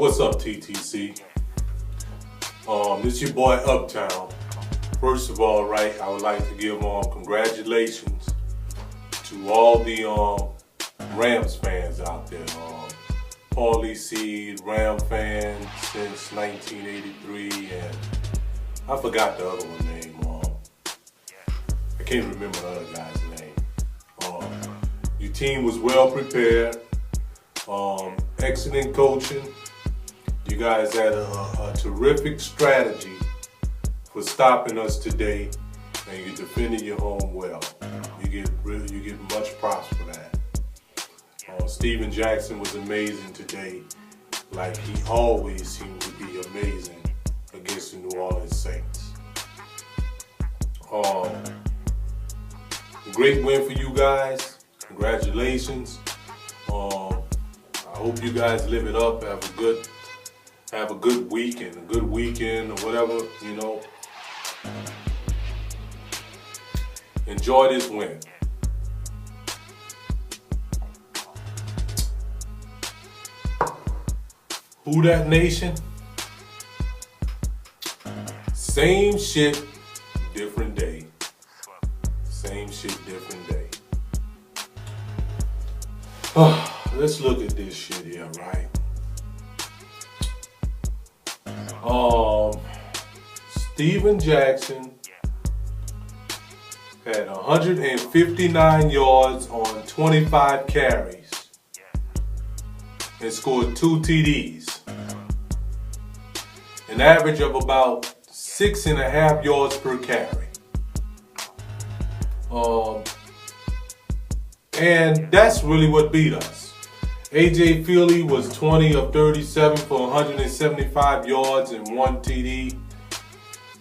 What's up, TTC? This your boy Uptown. First of all, right, I would like to give congratulations to all the Rams fans out there. Paulie Seed, Ram fan since 1983, and I forgot the other one name. I can't remember the other guy's name. Your team was well prepared. Excellent coaching. You guys had a terrific strategy for stopping us today, and you defended your home well. You get much props for that. Steven Jackson was amazing today, like he always seemed to be amazing against the New Orleans Saints. Great win for you guys. Congratulations. I hope you guys live it up. Have a good week and a good weekend or whatever, you know. Enjoy this win. Who that nation? Same shit, different day. Same shit, different day. Let's look at this shit here, right? Steven Jackson had 159 yards on 25 carries and scored 2 TDs. An average of about 6.5 yards per carry. And that's really what beat us. AJ Feely was 20 of 37 for 175 yards and 1 TD.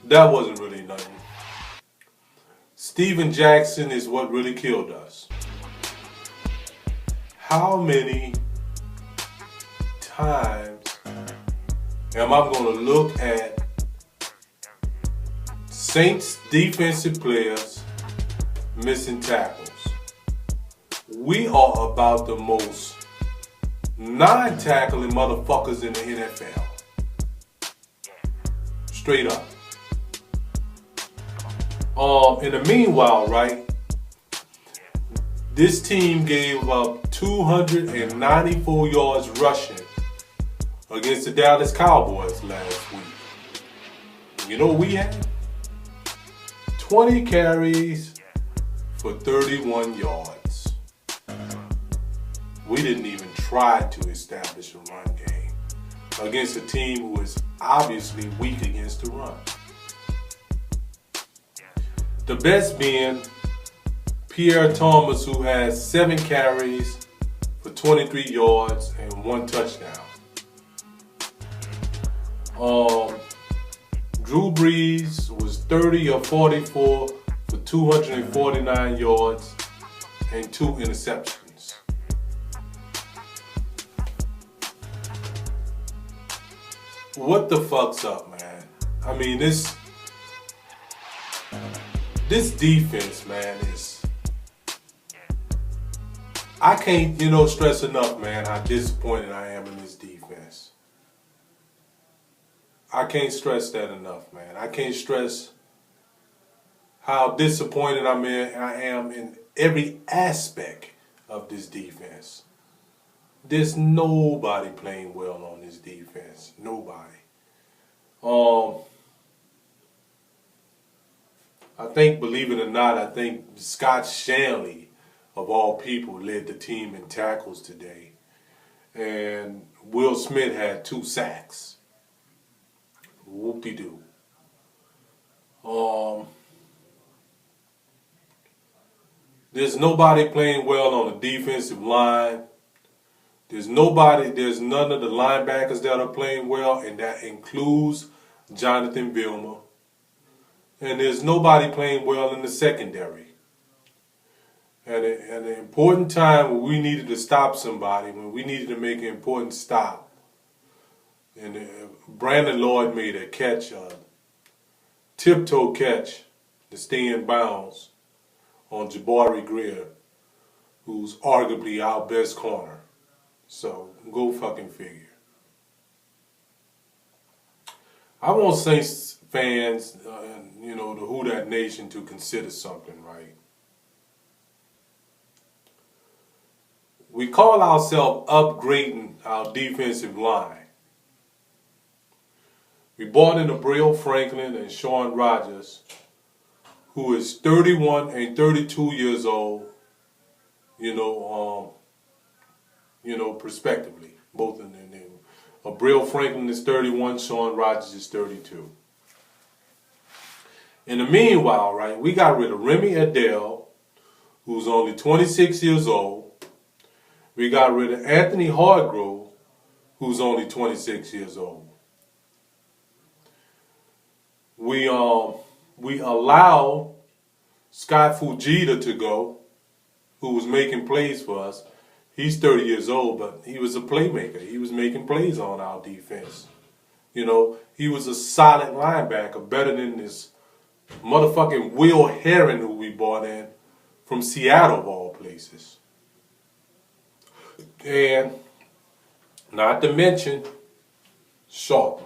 That wasn't really nothing. Steven Jackson is what really killed us. How many times am I going to look at Saints defensive players missing tackles? We are about the most non-tackling motherfuckers in the NFL. Straight up. In the meanwhile, right, this team gave up 294 yards rushing against the Dallas Cowboys last week. You know what we had? 20 carries for 31 yards. We didn't even try to establish a run game against a team who is obviously weak against the run. The best being Pierre Thomas, who has 7 carries for 23 yards and 1 touchdown. Drew Brees was 30 of 44 for 249 yards and 2 interceptions. What the fuck's up, man? I mean, this defense, man, is... I can't, stress enough, man, how disappointed I am in this defense. I can't stress that enough, man. I can't stress how disappointed I am in every aspect of this defense. There's nobody playing well on this defense. Nobody. I think, believe it or not, I think Scott Shanley, of all people, led the team in tackles today. And Will Smith had 2 sacks. Whoop-de-doo. There's nobody playing well on the defensive line. There's none of the linebackers that are playing well, and that includes Jonathan Vilma. And there's nobody playing well in the secondary. At an important time when we needed to stop somebody, when we needed to make an important stop, and Brandon Lloyd made a catch, a tiptoe catch to stay in bounds on Jabari Greer, who's arguably our best corner. So, go fucking figure. I want Saints fans, the Who That Nation to consider something, right? We call ourselves upgrading our defensive line. We brought in Abreu Franklin and Sean Rogers, who is 31 and 32 years old, respectively. Both in their name. Abreu Franklin is 31, Sean Rogers is 32. In the meanwhile, right, we got rid of Remy Adele, who's only 26 years old. We got rid of Anthony Hargrove, who's only 26 years old. We allow Scott Fujita to go, who was making plays for us. He's 30 years old, but he was a playmaker. He was making plays on our defense. He was a solid linebacker, better than this motherfucking Will Herron who we brought in from Seattle, of all places. And not to mention Sharp.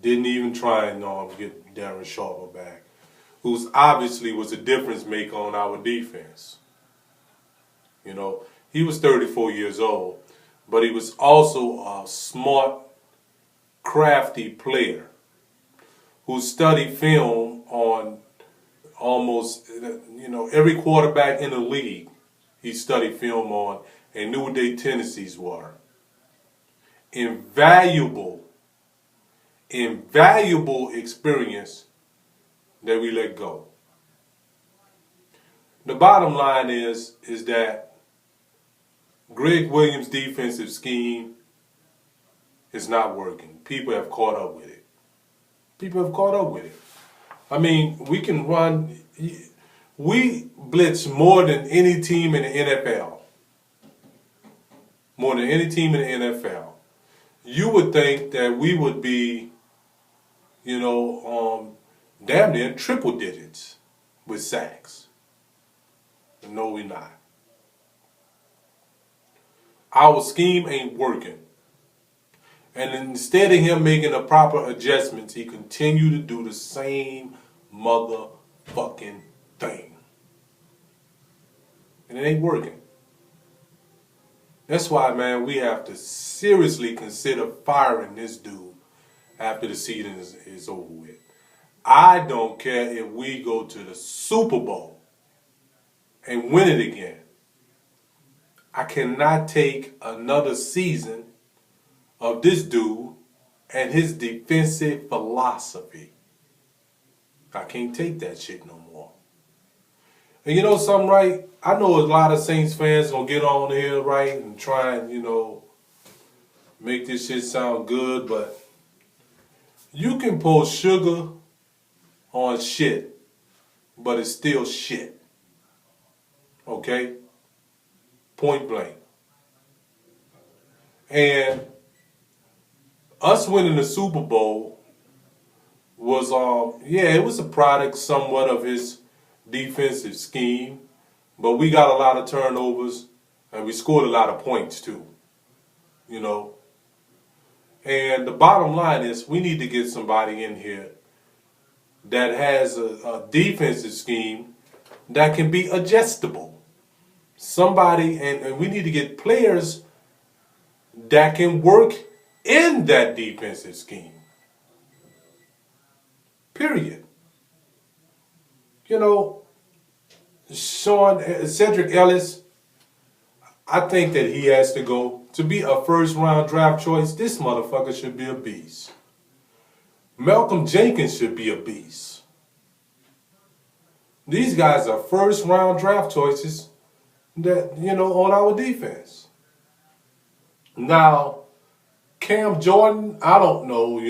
Didn't even try and get Darren Sharper back, who's obviously was a difference maker on our defense. He was 34 years old, but he was also a smart, crafty player who studied film on almost, every quarterback in the league he studied film on and knew what their tendencies were. Invaluable experience that we let go. The bottom line is that Greg Williams' defensive scheme is not working. People have caught up with it. I mean, we can run. We blitz more than any team in the NFL. More than any team in the NFL. You would think that we would be, damn near triple digits with sacks. But no, we're not. Our scheme ain't working. And instead of him making the proper adjustments, he continued to do the same motherfucking thing. And it ain't working. That's why, man, we have to seriously consider firing this dude after the season is over with. I don't care if we go to the Super Bowl and win it again. I cannot take another season of this dude and his defensive philosophy. I can't take that shit no more. And you know something, right? I know a lot of Saints fans gonna get on here, right, and try and, make this shit sound good, but you can pour sugar on shit, but it's still shit. Okay? Point blank. And us winning the Super Bowl was, it was a product somewhat of his defensive scheme, but we got a lot of turnovers and we scored a lot of points too, And the bottom line is we need to get somebody in here that has a defensive scheme that can be adjustable. Somebody, and we need to get players that can work in that defensive scheme. Period. Cedric Ellis, I think that he has to go. To be a first-round draft choice, this motherfucker should be a beast. Malcolm Jenkins should be a beast. These guys are first-round draft choices that, on our defense. Now, Cam Jordan, I don't know,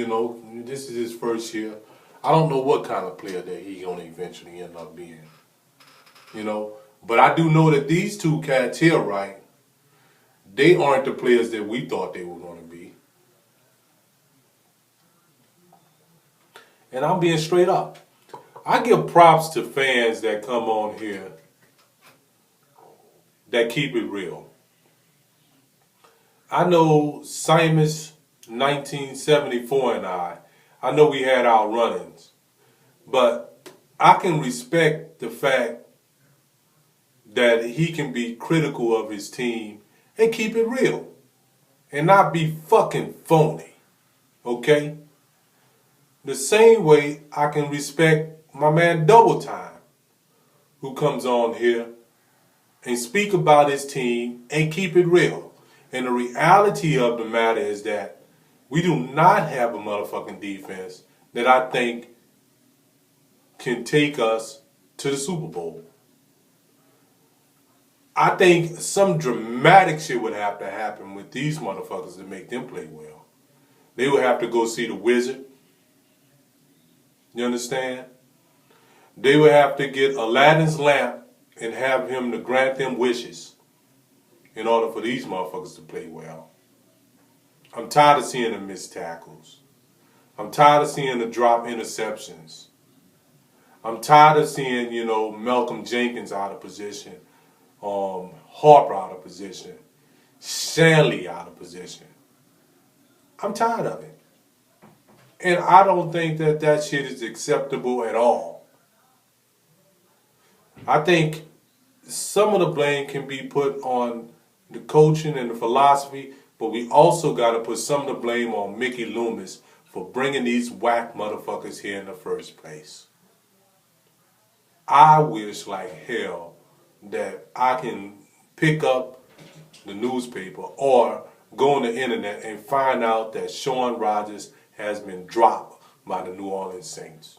this is his first year. I don't know what kind of player that he's going to eventually end up being. But I do know that these two cats here, right, they aren't the players that we thought they were going to be. And I'm being straight up. I give props to fans that come on here that keep it real. I know Simus 1974 and I know we had our run-ins, but I can respect the fact that he can be critical of his team and keep it real and not be fucking phony, okay? The same way I can respect my man Double Time, who comes on here and speak about his team and keep it real. And the reality of the matter is that we do not have a motherfucking defense that I think can take us to the Super Bowl. I think some dramatic shit would have to happen with these motherfuckers to make them play well. They would have to go see the Wizard. You understand? They would have to get Aladdin's lamp and have him to grant them wishes in order for these motherfuckers to play well. I'm tired of seeing them miss tackles. I'm tired of seeing them drop interceptions. I'm tired of seeing, Malcolm Jenkins out of position, Harper out of position, Shanley out of position. I'm tired of it. And I don't think that shit is acceptable at all. I think some of the blame can be put on the coaching and the philosophy, but we also got to put some of the blame on Mickey Loomis for bringing these whack motherfuckers here in the first place. I wish like hell that I can pick up the newspaper or go on the internet and find out that Shawn Rodgers has been dropped by the New Orleans Saints.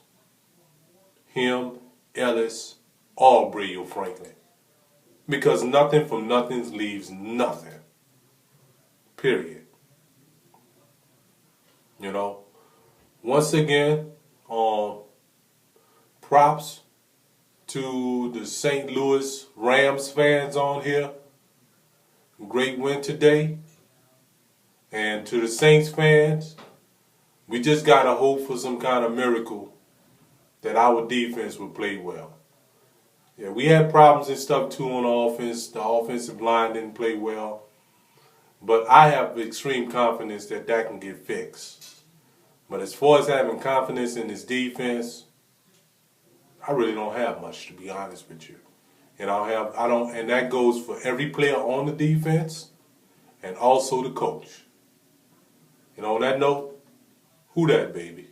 Him, Ellis, or Brio Franklin. Because nothing from nothing leaves nothing. Period. Once again, props to the St. Louis Rams fans on here. Great win today. And to the Saints fans, we just got to hope for some kind of miracle that our defense will play well. Yeah, we had problems and stuff too on the offense. The offensive line didn't play well. But I have extreme confidence that can get fixed. But as far as having confidence in this defense, I really don't have much, to be honest with you. And and that goes for every player on the defense and also the coach. And on that note, who that, baby?